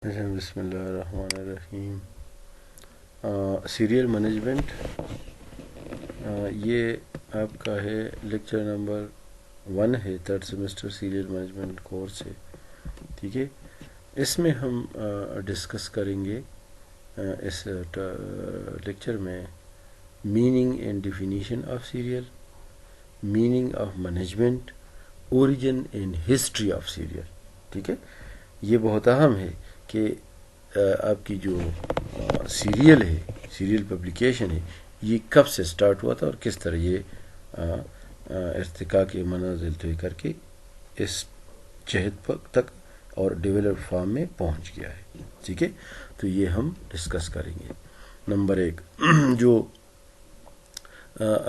بسم اللہ الرحمن الرحیم. سیریل مینجمنٹ یہ آپ کا ہے لیکچر نمبر 1 ہے، 3rd semester serial management course ہے. ٹھیک ہے، اس میں ہم ڈسکس کریں گے اس لیکچر میں meaning and definition of serial, meaning of management, origin and history of serial. ٹھیک ہے، یہ بہت اہم ہے کہ آپ کی جو سیریل ہے، سیریل پبلیکیشن ہے، یہ کب سے سٹارٹ ہوا تھا اور کس طرح یہ ارتقاء کے منازل طے کر کے اس جہد تک اور ڈیولپ فارم میں پہنچ گیا ہے. ٹھیک ہے، تو یہ ہم ڈسکس کریں گے. نمبر 1 جو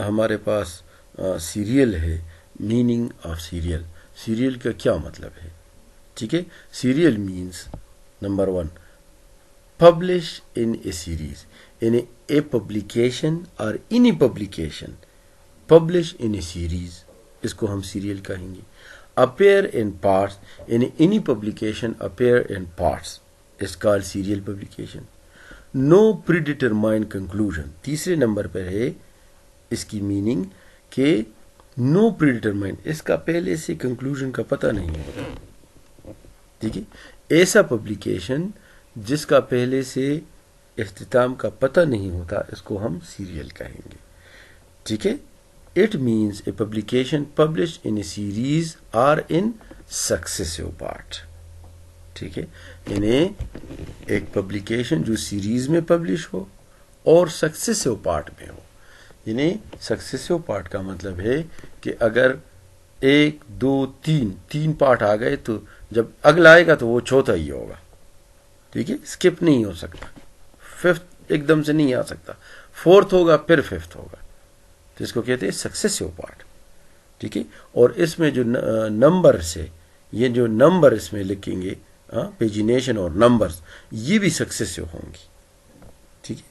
ہمارے پاس سیریل ہے، میننگ آف سیریل، سیریل کا کیا مطلب ہے؟ ٹھیک ہے، serial means number 1 publish in a series, in a publication or any publication, publish in a series، اس کو ہم سیریل کہیں گے. appear in parts, in any publication appear in parts is called serial publication. no predetermined conclusion، تیسرے number پر ہے اس کی meaning کہ no predetermined، اس کا پہلے سے کنکلوژن کا پتہ نہیں ہوتا. ٹھیک ہے، ایسا پبلیکیشن جس کا پہلے سے اختتام کا پتہ نہیں ہوتا، اس کو ہم سیریل کہیں گے. ٹھیک ہے، it means a publication publish in a series اور ان سکسیسو پارٹ. ٹھیک ہے، یعنی ایک پبلیکیشن جو سیریز میں پبلش ہو اور سکسیسو پارٹ میں ہو. یعنی سکسیسو پارٹ کا مطلب ہے کہ اگر 1 2 3 پارٹ آ گئے تو جب اگلا آئے گا تو وہ چوتھا ہی ہوگا. ٹھیک ہے، اسکپ نہیں ہو سکتا، 5th ایک دم سے نہیں آ سکتا، 4th ہوگا پھر 5th ہوگا، تو اس کو کہتے ہیں سکسیسو پارٹ. ٹھیک ہے، اور اس میں جو نمبر سے، یہ جو نمبر اس میں لکھیں گے، پیجینیشن اور نمبرز، یہ بھی سکسیسو ہوں گی. ٹھیک ہے،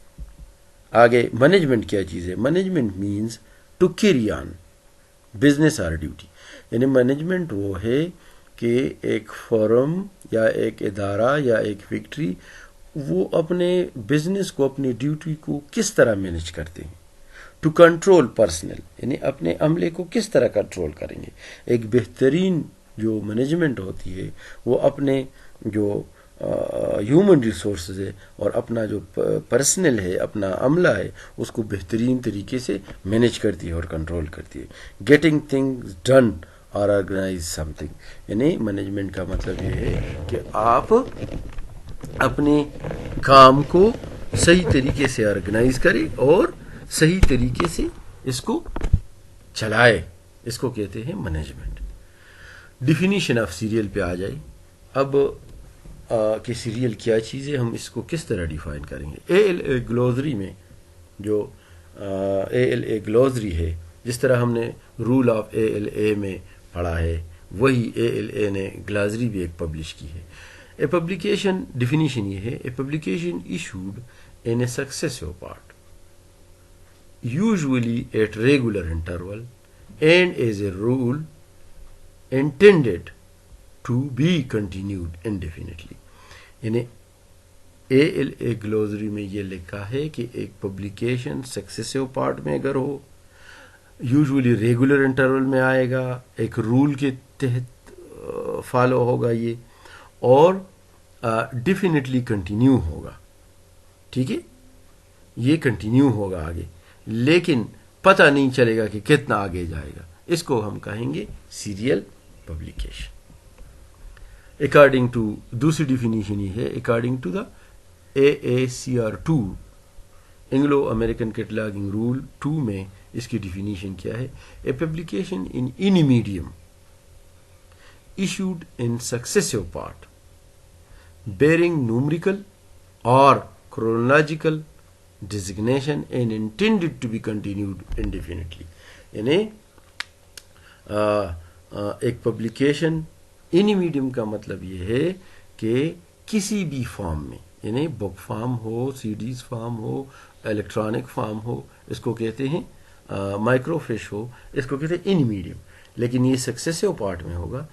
آگے مینجمنٹ کیا چیز ہے؟ Management means to carry on business اور ڈیوٹی. یعنی مینجمنٹ وہ ہے کہ ایک فرم یا ایک ادارہ یا ایک فیکٹری وہ اپنے بزنس کو، اپنی ڈیوٹی کو کس طرح مینیج کرتے ہیں. ٹو کنٹرول پرسنل، یعنی اپنے عملے کو کس طرح کنٹرول کریں گے. ایک بہترین جو مینجمنٹ ہوتی ہے وہ اپنے جو ہیومن ریسورسز ہے اور اپنا جو پرسنل ہے، اپنا عملہ ہے، اس کو بہترین طریقے سے مینیج کرتی ہے اور کنٹرول کرتی ہے. گیٹنگ تھنگز ڈن اور آرگنائز سم تھنگ، یعنی مینجمنٹ کا مطلب یہ ہے کہ آپ اپنے کام کو صحیح طریقے سے آرگنائز کریں اور صحیح طریقے سے اس کو چلائے. اس کو کہتے ہیں مینجمنٹ. ڈیفینیشن آف سیریل پہ آ جائے اب کہ سیریل کیا چیز ہے، ہم اس کو کس طرح ڈیفائن کریں گے. ALA گلوزری میں جو ALA گلوزری ہے، جس طرح ہم نے رول آف ALA میں پڑھا ہے، وہی ALA نے گلوزری بھی ایک پبلش کی ہے. اے پبلیکیشن ڈیفینیشن یہ ہے: a publication issued in a successive part usually at regular interval and as a rule intended to be continued indefinitely. یعنی ALA گلوزری میں یہ لکھا ہے کہ ایک پبلیکیشن سکسیسو پارٹ میں اگر ہو، یوزولی ریگولر انٹرول میں آئے گا، ایک رول کے تحت فالو ہوگا یہ، اور ڈیفینیٹلی کنٹینیو ہوگا. ٹھیک ہے، یہ کنٹینیو ہوگا آگے، لیکن پتہ نہیں چلے گا کہ کتنا آگے جائے گا. اس کو ہم کہیں گے سیریل پبلیکیشن. اکارڈنگ ٹو دوسری ڈیفینیشن یہ ہے، according to the AACR2 Anglo American cataloguing rule 2 میں اس کی ڈیفینیشن کیا ہے؟ A publication in any medium issued in successive part bearing numerical or chronological designation and intended to be continued indefinitely. یعنی ایک پبلیکیشن اینی میڈیم کا مطلب یہ ہے کہ کسی بھی فارم میں، یعنی بک فارم ہو، CDs فارم ہو، الیکٹرانک فارم ہو، اس کو کہتے ہیں مائکرو فش ہو، اس کو کہتے ہیں اینی میڈیم. لیکن یہ سکسیسو پارٹ میں ہوگا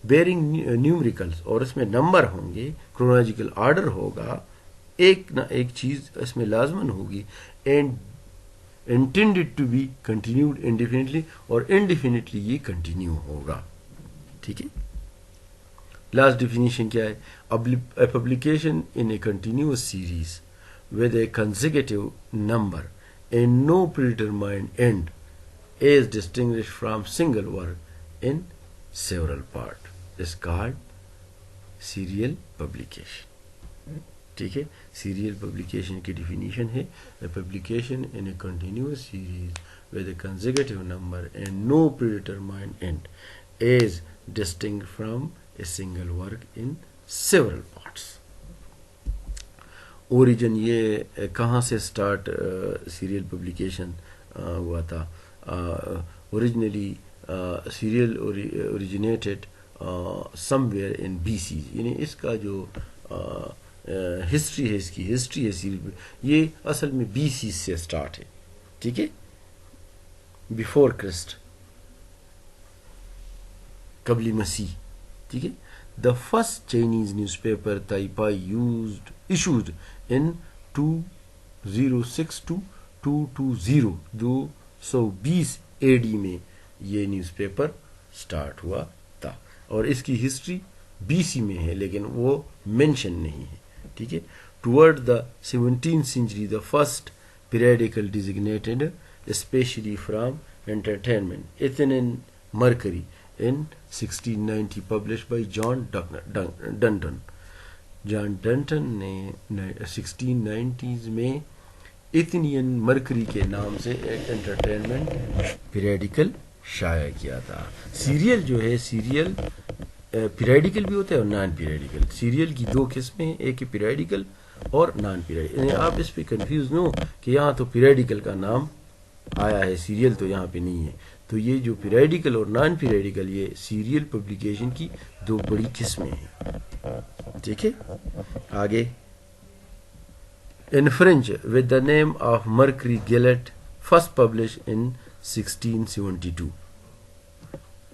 بیئرنگ نیومریکلس، اور اس میں نمبر ہوں گے، کرونالوجیکل آرڈر ہوگا، ایک نہ ایک چیز اس میں لازماً ہوگی، and intended to be continued indefinitely, اور انڈیفینٹلی یہ کنٹینیو ہوگا. ٹھیک ہے. لاسٹ ڈیفینیشن کیا ہے؟ A publication in a continuous series with a consecutive number and no predetermined end as distinguished from single work in several parts is called serial publication. ٹھیک ہے. Serial publication کی definition ہے a publication in a continuous series with a consecutive number and no predetermined end as distinct from a single work in several parts. Origin یہ کہاں سے start serial publication ہوا تھا؟ Originally serial originated some where in BC، یعنی اس کا جو history ہے، اس کی ہسٹری ہے سیریل، یہ اصل میں BC سے سٹارٹ ہے. ٹھیک ہے. بیفور کرسٹ، قبل مسیح. ٹھیک ہے. The first Chinese newspaper Taipei issued in 206 to 220 220 AD میں یہ نیوز پیپر سٹارٹ ہوا تھا، اور اس کی ہسٹری BC میں ہے لیکن وہ مینشن نہیں ہے. ٹھیک ہے. Toward the 17th century the first periodical designated especially from entertainment Athenian Mercury in 1690 published by John Dunton. جان ڈنٹن نے 1690s میں ایتھنین مرکری کے نام سے ایک انٹرٹینمنٹ پیریڈیکل شائع کیا تھا. سیریل جو ہے، سیریل پیریڈیکل بھی ہوتا ہے اور نان پیریڈیکل. سیریل کی دو قسمیں ہیں، ایک پیریڈیکل اور نان پیریڈیکل. یعنی آپ اس پہ کنفیوز نہ ہو کہ یہاں تو پیریڈیکل کا نام آیا ہے، سیریل تو یہاں پہ نہیں ہے. تو یہ جو پیریڈیکل اور نان پیریڈیکل، یہ سیریل پبلیکیشن کی دو بڑی قسمیں ہیں. ٹھیک ہے. آگے in French with the name of Mercury Galant first publish in 1672.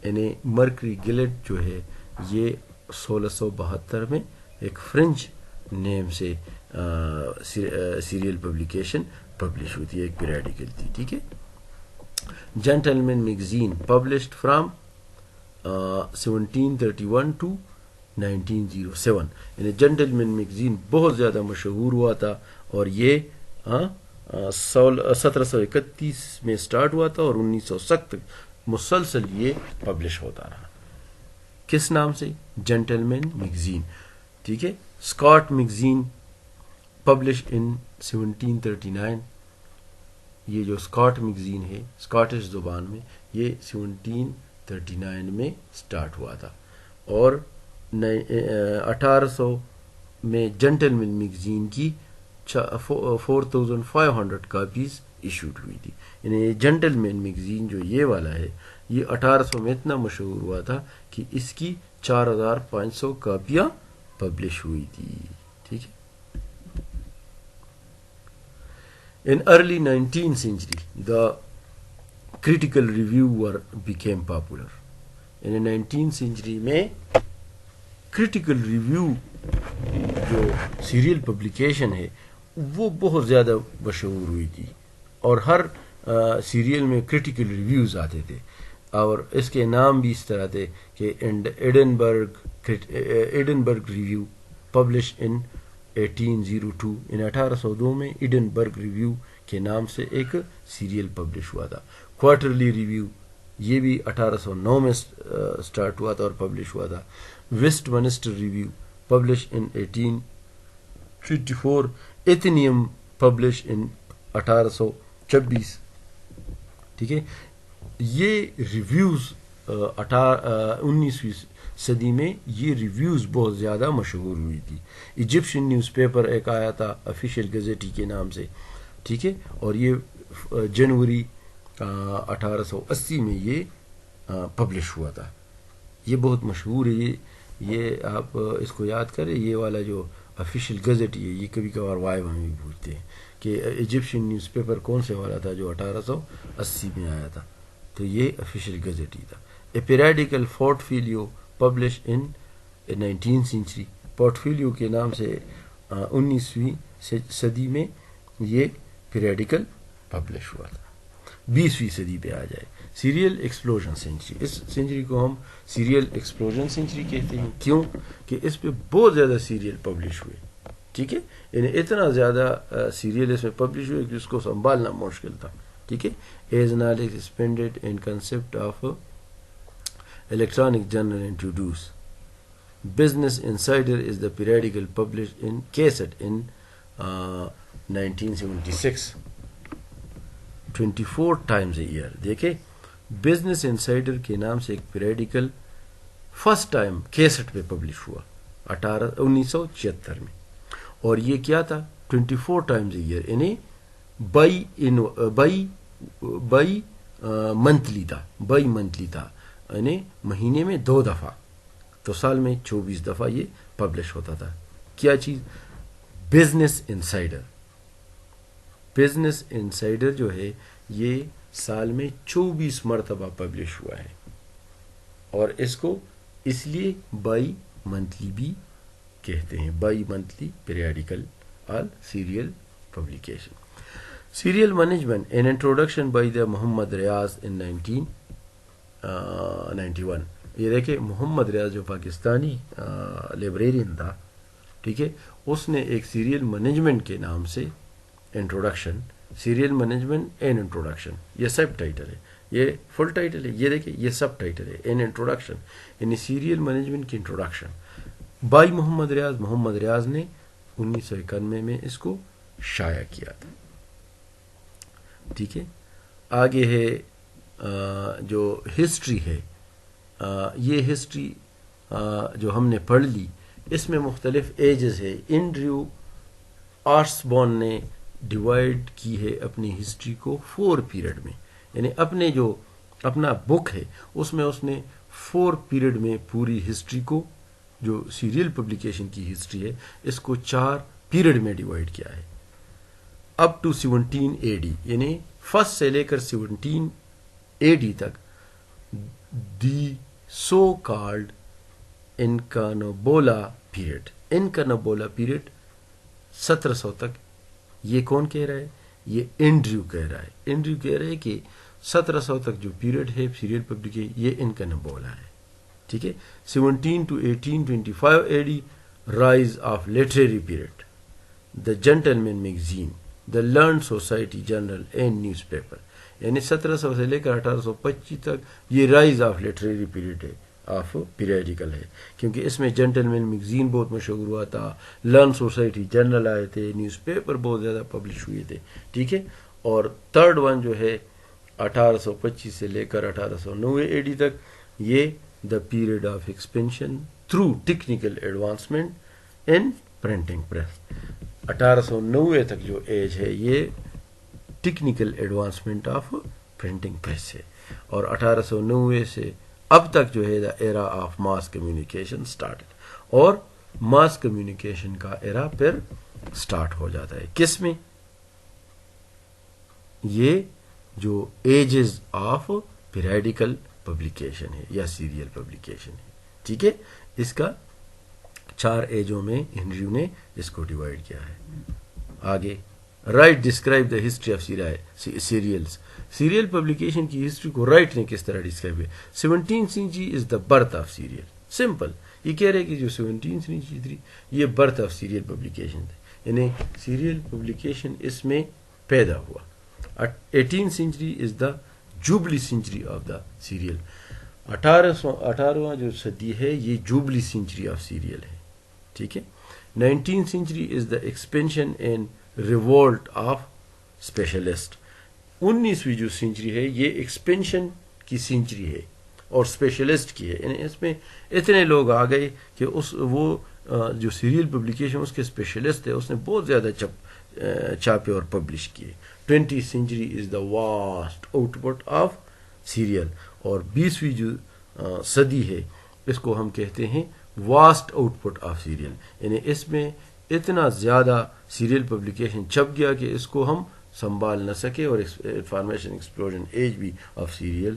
یعنی مرکری گیلٹ جو ہے یہ 1672 میں ایک فرینچ نیم سے سیریل پبلیکیشن پبلش ہوئی تھی، ایک پیریڈیکل تھی. ٹھیک ہے. Gentleman magazine published from 1731 to 1907. یعنی جینٹلمین میگزین بہت زیادہ مشہور ہوا تھا، اور یہ 1731 میں سٹارٹ ہوا تھا اور 1907 تک مسلسل یہ پبلش ہوتا رہا. کس نام سے؟ Gentleman magazine. ٹھیک ہے. Scot magazine publish in 1739. یہ جو اسکاٹ میگزین ہے اسکاٹش زبان میں، یہ 1739 میں سٹارٹ ہوا تھا، اور 1800 میں جینٹلمین میگزین کی 4500 کاپیز ایشوڈ ہوئی تھی. یعنی جینٹلمین میگزین جو یہ والا ہے یہ 1800 میں اتنا مشہور ہوا تھا کہ اس کی 4500 کاپیاں پبلش ہوئی تھی. ٹھیک ہے. In early 19th century, the critical reviewer became popular. In 19th century میں critical review جو سیریل پبلیکیشن ہے وہ بہت زیادہ مشہور ہوئی تھی، اور ہر سیریل میں critical reviews آتے تھے، اور اس کے نام بھی اس طرح تھے کہ ایڈنبرگ ریویو پبلش ان 1802. ان 1802 میں ایڈنبرگ ریویو کے نام سے ایک سیریل پبلش ہوا تھا. کوارٹرلی ریویو یہ بھی 1809 میں سٹارٹ ہوا تھا اور پبلش ہوا تھا. Westminster Review publish in 1854. Athenaeum publish in 1826. ٹھیک ہے. یہ ریویوز 19ویں صدی میں یہ ریویوز بہت زیادہ مشہور ہوئی تھی. ایجپشن نیوز پیپر ایک آیا تھا آفیشیل گزیٹی کے نام سے. ٹھیک ہے. اور یہ جنوری 1880 میں یہ پبلش ہوا تھا. یہ بہت مشہور ہے. یہ آپ اس کو یاد کریں، یہ والا جو آفیشیل گزٹ ہے، یہ کبھی کبھار وائب ہم بھی پوچھتے ہیں کہ ایجپشن نیوز پیپر کون سے والا تھا جو 1880 میں آیا تھا. تو یہ آفیشیل گزٹ ہی تھا. A periodical portfolio published in 19th century. Portfolio کے نام سے 19ویں صدی میں یہ پیریڈیکل پبلش ہوا تھا. 20ویں صدی پہ آ جائے سیریل ایکسپلوژن سینچری. اس سینچری کو ہم سیریل ایکسپلوژن سینچری کہتے ہیں. کیوں کہ اس پہ بہت زیادہ سیریل پبلش ہوئے. ٹھیک ہے, یعنی اتنا زیادہ سیریل اس میں پبلش ہوئے کہ اس کو سنبھالنا مشکل تھا. ٹھیک ہے. As knowledge expanded in concept of electronic journal introduce. Business Insider is the periodical published in cassette in 1976. 24 times a year. دیکھیں بزنس انسائڈر کے نام سے ایک پیریڈیکل فرسٹ ٹائم کیسٹ پہ پبلش ہوا 1976 میں, اور یہ کیا تھا 24 ٹائمز اے ایئر, یعنی بائی منتھلی تھا, یعنی مہینے میں 2 دفعہ, تو سال میں 24 دفعہ یہ پبلش ہوتا تھا. کیا چیز؟ Business insider. بزنس انسائڈر جو ہے یہ سال میں 24 مرتبہ پبلش ہوا ہے, اور اس کو اس لیے بائی منتھلی بھی کہتے ہیں, bimonthly periodical all serial publication. Serial management in introduction by the Muhammad Riaz in 1991. یہ دیکھیں محمد ریاض جو پاکستانی لائبریرین تھا, ٹھیک ہے, اس نے ایک سیریل مینجمنٹ کے نام سے introduction, serial management and introduction, یہ سب ٹائٹل ہے, یہ فل ٹائٹل ہے, یہ دیکھیں یہ سب ٹائٹل ہے, ان انٹروڈکشن, یعنی سیریل مینجمنٹ کی انٹروڈکشن بائی محمد ریاض. محمد ریاض نے 1991 میں اس کو شائع کیا تھا. ٹھیک ہے. آگے ہے جو ہسٹری ہے, یہ ہسٹری جو ہم نے پڑھ لی, اس میں مختلف ایجز ہے. اینڈریو آرسبون نے ڈیوائڈ کی ہے اپنی ہسٹری کو 4 پیریڈ میں, یعنی اپنے جو اپنا بک ہے اس میں اس نے 4 پیریڈ میں پوری ہسٹری کو, جو سیریل پبلیکیشن کی ہسٹری ہے, اس کو 4 پیریڈ میں ڈیوائڈ کیا ہے. اپ ٹو 17 AD, یعنی فرسٹ سے لے کر 17 AD تک دی سو کالڈ انکانوبولا پیریڈ. انکانوبولا پیریڈ 1700 تک. یہ کون کہہ رہا ہے؟ یہ اینڈریو کہہ رہا ہے. اینڈریو کہہ رہا ہے کہ 1700 تک جو پیریڈ ہے سیریل پبلیکیشن, یہ انکانوبولا ہے. ٹھیک ہے. 17 to 1825 AD rise of literary period, the gentleman magazine, the learned society journal and news paper. یعنی 1700 سے لے کر 1825 تک یہ رائز آف لٹریری پیریڈ ہے, آف پیریڈیکل ہے, کیونکہ اس میں جنٹلمین میگزین بہت مشہور ہوا تھا, لرن سوسائٹی جرنل آئے تھے, نیوز پیپر بہت زیادہ پبلش ہوئے تھے. ٹھیک ہے. اور تھرڈ ون جو ہے 1825 سے لے کر 1890 AD تک, یہ the period of expansion through technical advancement in printing press. 1890 تک جو ایج ہے یہ technical advancement of printing press ہے, اور 1890 سے اب تک جو ہے the era of mass communication started, اور ماس کمیونیکیشن کا ایرا پھر سٹارٹ ہو جاتا ہے. کس میں؟ یہ جو ایجز آف پیریڈیکل پبلیکیشن ہے یا سیریل پبلیکیشن ہے. ٹھیک ہے. اس کا 4 ایجوں میں ہنریو نے اس کو ڈیوائڈ کیا ہے. آگے right describe the history of serials. Serial publication کی ہسٹری کو رائٹ نے کس طرح ڈسکرائب کیا؟ 17th century is the birth of serial. Simple, یہ کہہ رہے کہ جو 17th century تھی یہ برتھ آف سیریل پبلیکیشن تھی, یعنی سیریل پبلیکیشن اس میں پیدا ہوا. 18th century is the jubilee century of the serial. 18واں جو صدی ہے یہ جوبلی سینچری آف سیریل ہے. ٹھیک ہے. 19th century is the expansion and revolt of specialist. 19ویں جو سینچری ہے یہ ایکسپینشن کی سینچری ہے اور اسپیشلسٹ کی ہے, یعنی اس میں اتنے لوگ آ گئے کہ وہ جو سیریل پبلیکیشن اس کے اسپیشلسٹ تھے, اس نے بہت زیادہ چھاپے اور پبلش کیے. 20th century is the vast out put of serial, اور 20ویں جو صدی ہے اس کو ہم کہتے ہیں vast out put of serial, یعنی اس میں اتنا زیادہ سیریل پبلیکیشن چھپ گیا کہ اس کو ہم سنبھال نہ سکے, اور انفارمیشن ایکسپلوژن ایج بھی آف سیریل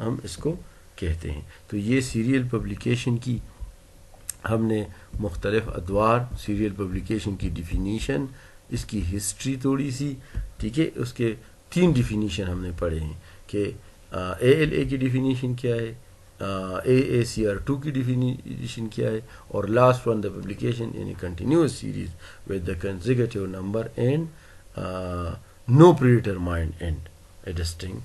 ہم اس کو کہتے ہیں. تو یہ سیریل پبلیکیشن کی ہم نے مختلف ادوار، سیریل پبلیکیشن کی ڈیفینیشن، اس کی ہسٹری تھوڑی سی، ٹھیک ہے. اس کے 3 ڈیفینیشن ہم نے پڑھے ہیں کہ ALA کی ڈیفینیشن کیا ہے، AACR2 کی ڈیفینیشن کیا ہے، اور last one the publication in a continuous series with the consecutive number and no predetermined end, a distinct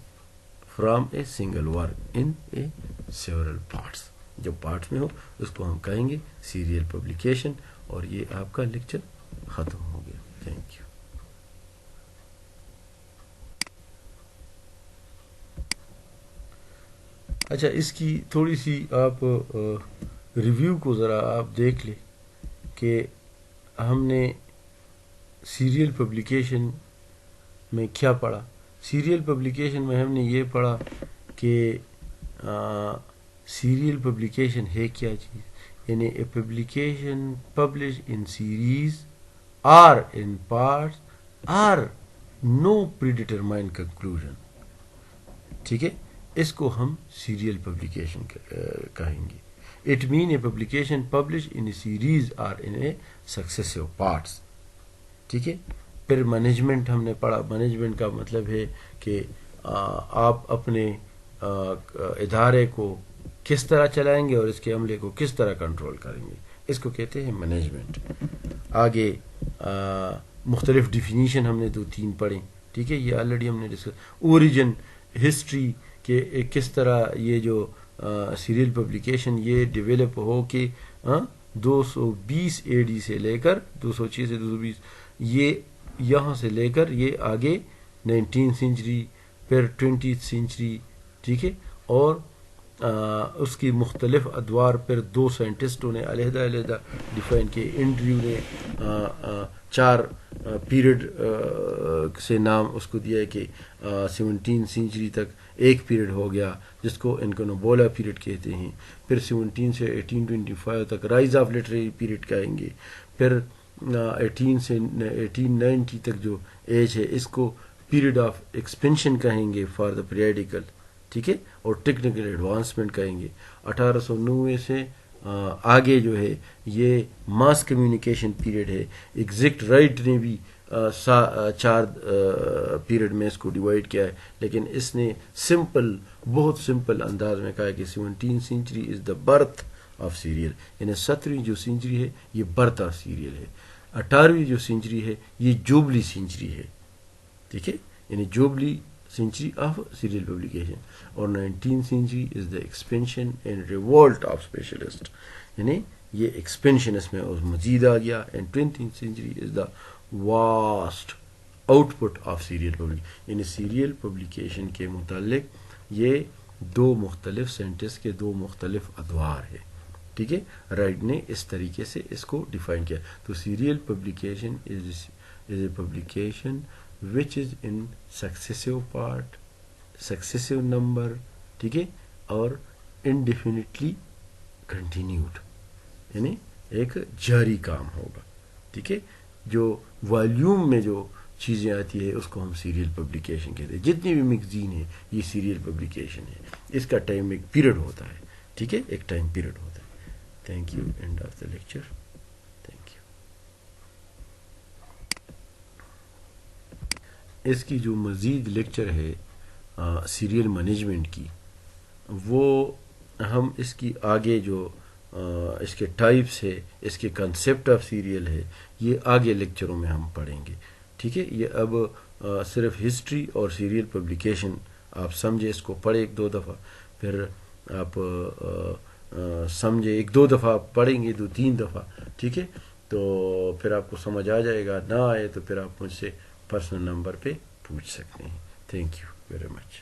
from a single work in a several parts. جو پارٹس میں ہو اس کو ہم کہیں گے سیریل پبلیکیشن. اور یہ آپ کا لیکچر ختم ہو گیا. Thank you. اچھا، اس کی تھوڑی سی آپ ریویو کو ذرا آپ دیکھ لیں کہ ہم نے سیریل پبلیکیشن میں کیا پڑھا. سیریل پبلیکیشن میں ہم نے یہ پڑھا کہ سیریل پبلیکیشن ہے کیا چیز، یعنی a publication publish in series or in parts or no pre conclusion. ٹھیک ہے، اس کو ہم سیریل پبلیکیشن کہیں گے. It mean a publication publish in a series or in a successive parts. ٹھیک ہے. پھر مینجمنٹ ہم نے پڑھا. مینجمنٹ کا مطلب ہے کہ آپ اپنے ادارے کو کس طرح چلائیں گے اور اس کے عملے کو کس طرح کنٹرول کریں گے، اس کو کہتے ہیں مینجمنٹ. آگے مختلف ڈیفینیشن ہم نے 2-3 پڑھیں. ٹھیک ہے، یہ آلریڈی ہم نے ڈسکس. اوریجن، ہسٹری کہ کس طرح یہ جو سیریل پبلیکیشن یہ ڈیولپ ہو کے 220 AD سے لے کر 206 سے 220 یہ یہاں سے لے کر یہ آگے 19th سینچری، پھر 20th سینچری. ٹھیک ہے. اور اس کی مختلف ادوار پھر 2 سائنٹسٹوں نے علیحدہ علیحدہ ڈیفائن کیے. انڈریو نے 4 پیریڈ سے نام اس کو دیا ہے کہ 17 سینچری تک ایک پیریڈ ہو گیا جس کو انکنوبولا پیریڈ کہتے ہیں. پھر 17 سے 1825 تک رائز آف لٹریری پیریڈ کہیں گے. پھر 18 سے 1890 تک جو ایج ہے اس کو پیریڈ آف ایکسپینشن کہیں گے فار دا پیریڈیکل. ٹھیک ہے. اور ٹیکنیکل ایڈوانسمنٹ کہیں گے. 1890 سے آگے جو ہے یہ ماس کمیونیکیشن پیریڈ ہے. ایگزیکٹ رائٹ نے بھی 4 پیریڈ میں اس کو ڈیوائڈ کیا ہے، لیکن اس نے سمپل، بہت سمپل انداز میں کہا کہ 17 century is the birth of serial, یعنی 17ویں جو سینچری ہے یہ برتھ آف سیریل ہے. 18ویں جو سینچری ہے یہ جوبلی سینچری ہے. ٹھیک ہے، یعنی jubilee century of serial publication. اور 19th century is the expansion and revolt of specialist, یعنی یہ ایکسپینشن اس میں اور مزید آ گیا. And 20th century is the vast out put of serial publication, یعنی سیریل پبلیکیشن کے متعلق یہ 2 مختلف سائنٹسٹ کے 2 مختلف ادوار ہے. ٹھیک ہے. رائٹ نے اس طریقے سے اس کو ڈیفائن کیا. تو serial publication is a publication which is in successive part, successive number. ٹھیک ہے. اور indefinitely continued، یعنی ایک جاری کام ہوگا. ٹھیک ہے. جو والیوم میں جو چیزیں آتی ہے اس کو ہم سیریل پبلیکیشن کہتے ہیں. جتنی بھی میگزین ہے یہ سیریل پبلیکیشن ہے. اس کا ٹائم ایک پیریڈ ہوتا ہے. ٹھیک ہے، ایک ٹائم پیریڈ ہوتا ہے. Thank you. End of the lecture. Thank you. اس کی جو مزید لیکچر ہے سیریل مینجمنٹ کی، وہ ہم اس کی آگے جو اس کے ٹائپس ہے، اس کے کنسیپٹ آف سیریل ہے، یہ آگے لیکچروں میں ہم پڑھیں گے. ٹھیک ہے. یہ اب صرف ہسٹری اور سیریل پبلیکیشن آپ سمجھے، اس کو پڑھے 1-2 دفعہ، پھر آپ سمجھے 1-2 دفعہ پڑھیں گے، 2-3 دفعہ. ٹھیک ہے. تو پھر آپ کو سمجھ آ جائے گا. نہ آئے تو پھر آپ مجھ سے پرسنل نمبر پہ پوچھ سکتے ہیں. Thank you very much.